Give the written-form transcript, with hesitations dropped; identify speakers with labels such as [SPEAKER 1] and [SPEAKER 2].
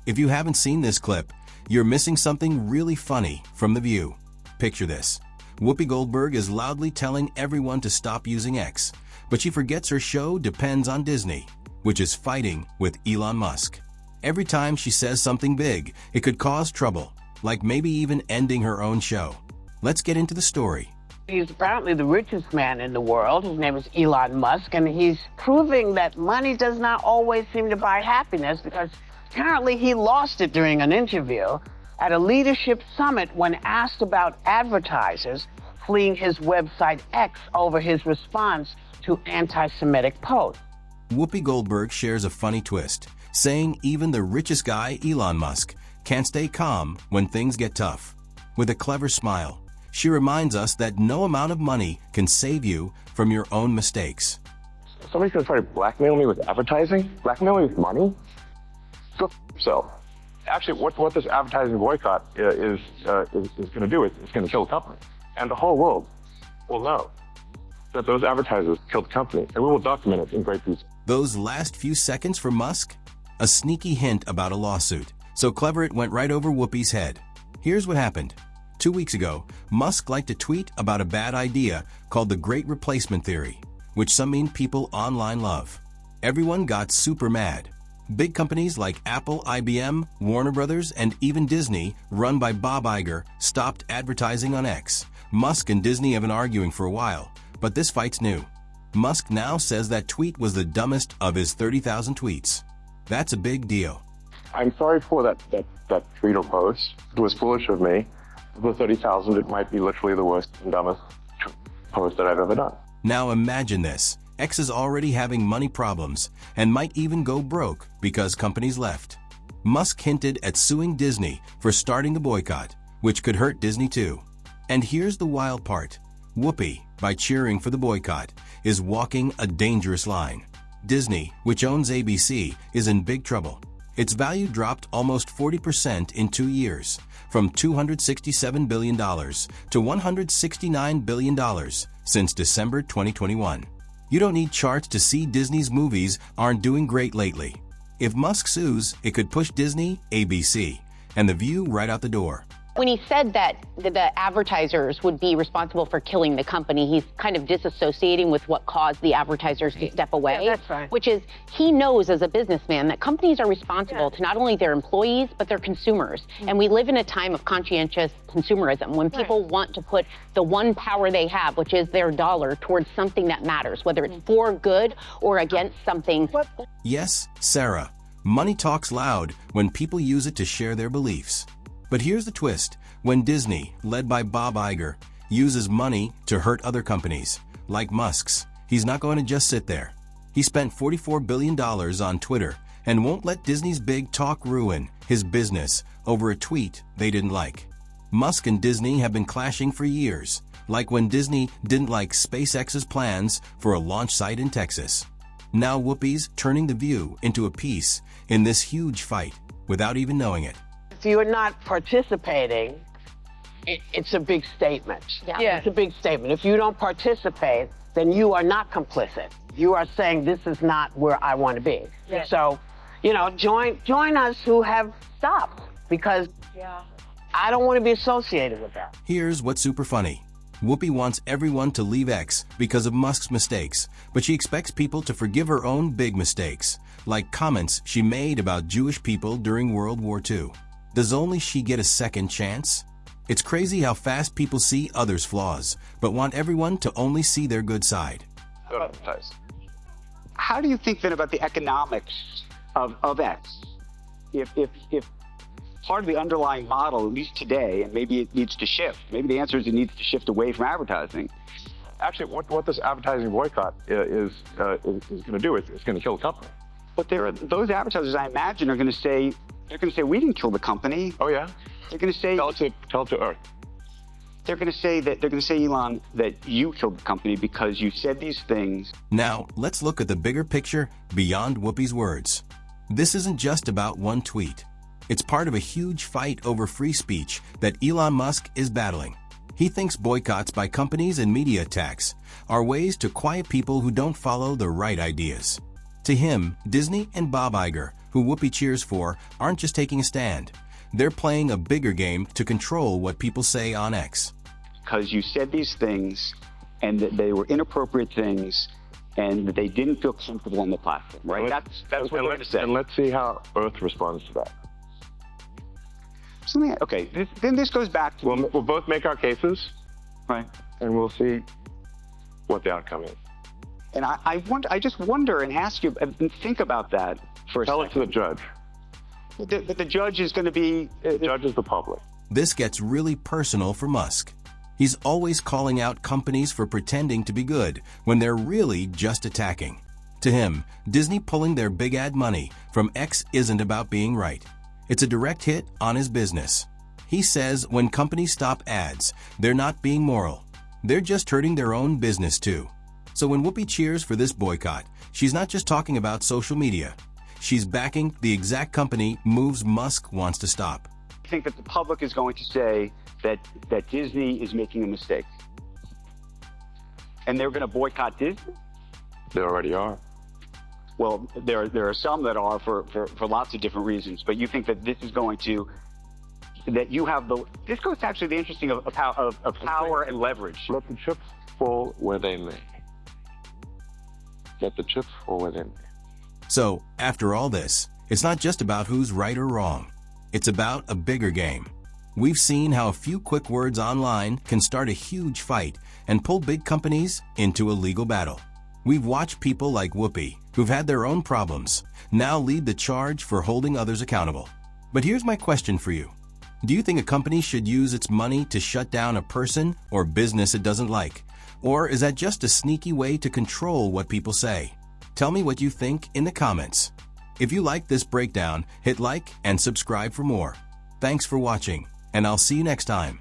[SPEAKER 1] If you haven't seen this clip, you're missing something really funny from The View. Picture this. Whoopi Goldberg is loudly telling everyone to stop using X, but she forgets her show depends on Disney, which is fighting with Elon Musk. Every time she says something big, it could cause trouble, like maybe even ending her own show. Let's get into the story.
[SPEAKER 2] He's apparently the richest man in the world. His name is Elon Musk, and he's proving that money does not always seem to buy happiness, because apparently he lost it during an interview at a leadership summit when asked about advertisers fleeing his website X over his response to anti-Semitic posts.
[SPEAKER 1] Whoopi Goldberg shares a funny twist, saying even the richest guy, Elon Musk, can't stay calm when things get tough. With a clever smile, she reminds us that no amount of money can save you from your own mistakes.
[SPEAKER 3] Somebody's going to try to blackmail me with advertising? Blackmail me with money? Go f*** yourself. Actually, what this advertising boycott is going to do is it's going to kill the company. And the whole world will know that those advertisers killed the company, and we will document it in great detail.
[SPEAKER 1] Those last few seconds for Musk? A sneaky hint about a lawsuit, so clever it went right over Whoopi's head. Here's what happened. 2 weeks ago, Musk liked to tweet about a bad idea called the Great Replacement Theory, which some mean people online love. Everyone got super mad. Big companies like Apple, IBM, Warner Brothers, and even Disney, run by Bob Iger, stopped advertising on X. Musk and Disney have been arguing for a while, but this fight's new. Musk now says that tweet was the dumbest of his 30,000 tweets. That's a big deal.
[SPEAKER 3] I'm sorry for that tweet or post. It was foolish of me. Of the 30,000, it might be literally the worst and dumbest post that I've ever done.
[SPEAKER 1] Now imagine this. X is already having money problems and might even go broke because companies left. Musk hinted at suing Disney for starting the boycott, which could hurt Disney too. And here's the wild part. Whoopi, by cheering for the boycott, is walking a dangerous line. Disney, which owns ABC, is in big trouble. Its value dropped almost 40% in 2 years, from $267 billion to $169 billion since December 2021. You don't need charts to see Disney's movies aren't doing great lately. If Musk sues, it could push Disney, ABC, and The View right out the door.
[SPEAKER 4] When he said that the advertisers would be responsible for killing the company, he's kind of disassociating with what caused the advertisers to step away.
[SPEAKER 2] Yeah, that's right.
[SPEAKER 4] Which is, he knows as a businessman that companies are responsible to not only their employees, but their consumers. And we live in a time of conscientious consumerism, when people want to put the one power they have, which is their dollar, towards something that matters, whether it's for good or against something.
[SPEAKER 1] Yes, Sarah, money talks loud when people use it to share their beliefs. But here's the twist. When Disney, led by Bob Iger, uses money to hurt other companies, like Musk's, he's not going to just sit there. He spent $44 billion on Twitter and won't let Disney's big talk ruin his business over a tweet they didn't like. Musk and Disney have been clashing for years, like when Disney didn't like SpaceX's plans for a launch site in Texas. Now Whoopi's turning The View into a piece in this huge fight without even knowing it.
[SPEAKER 2] If you're not participating, it's a big statement.
[SPEAKER 4] Yeah.
[SPEAKER 2] It's a big statement. If you don't participate, then you are not complicit. You are saying this is not where I want to be.
[SPEAKER 5] Yeah.
[SPEAKER 2] So, join us who have stopped, because I don't want to be associated with that.
[SPEAKER 1] Here's what's super funny. Whoopi wants everyone to leave X because of Musk's mistakes, but she expects people to forgive her own big mistakes, like comments she made about Jewish people during World War II. Does only she get a second chance? It's crazy how fast people see others' flaws, but want everyone to only see their good side.
[SPEAKER 6] How do you think then about the economics of X? If part of the underlying model, at least today, and maybe it needs to shift, maybe the answer is it needs to shift away from advertising.
[SPEAKER 3] Actually, what this advertising boycott is going to do is it's going to kill the company.
[SPEAKER 6] But those advertisers, I imagine, are going to say, we didn't kill the company.
[SPEAKER 3] Oh yeah?
[SPEAKER 6] They're going to say,
[SPEAKER 3] Tell it to Earth.
[SPEAKER 6] They're going to say, Elon, that you killed the company because you said these things.
[SPEAKER 1] Now, let's look at the bigger picture beyond Whoopi's words. This isn't just about one tweet. It's part of a huge fight over free speech that Elon Musk is battling. He thinks boycotts by companies and media attacks are ways to quiet people who don't follow the right ideas. To him, Disney and Bob Iger who Whoopi cheers for, aren't just taking a stand. They're playing a bigger game to control what people say on X.
[SPEAKER 6] Because you said these things, and that they were inappropriate things, and that they didn't feel comfortable on the platform, right? That's what they're going to say.
[SPEAKER 3] And let's see how Earth responds to that.
[SPEAKER 6] Then this goes back to...
[SPEAKER 3] We'll both make our cases,
[SPEAKER 6] right,
[SPEAKER 3] and we'll see what the outcome is.
[SPEAKER 6] And I just wonder and ask you, and think about that for a second.
[SPEAKER 3] Tell it to the judge.
[SPEAKER 6] The judge is going to be...
[SPEAKER 3] The judge is the public.
[SPEAKER 1] This gets really personal for Musk. He's always calling out companies for pretending to be good when they're really just attacking. To him, Disney pulling their big ad money from X isn't about being right. It's a direct hit on his business. He says when companies stop ads, they're not being moral. They're just hurting their own business too. So when Whoopi cheers for this boycott, she's not just talking about social media. She's backing the exact company moves Musk wants to stop.
[SPEAKER 6] I think that the public is going to say that Disney is making a mistake. And they're going to boycott Disney?
[SPEAKER 3] They already are.
[SPEAKER 6] Well, there are some that are for lots of different reasons, but you think that this is going to, that you have the, this goes to actually the interesting of power and leverage.
[SPEAKER 3] Let the chips fall where they may. Let the chips fall where they may.
[SPEAKER 1] So, after all this, it's not just about who's right or wrong. It's about a bigger game. We've seen how a few quick words online can start a huge fight and pull big companies into a legal battle. We've watched people like Whoopi, who've had their own problems, now lead the charge for holding others accountable. But here's my question for you. Do you think a company should use its money to shut down a person or business it doesn't like? Or is that just a sneaky way to control what people say? Tell me what you think in the comments. If you like this breakdown, hit like and subscribe for more. Thanks for watching, and I'll see you next time.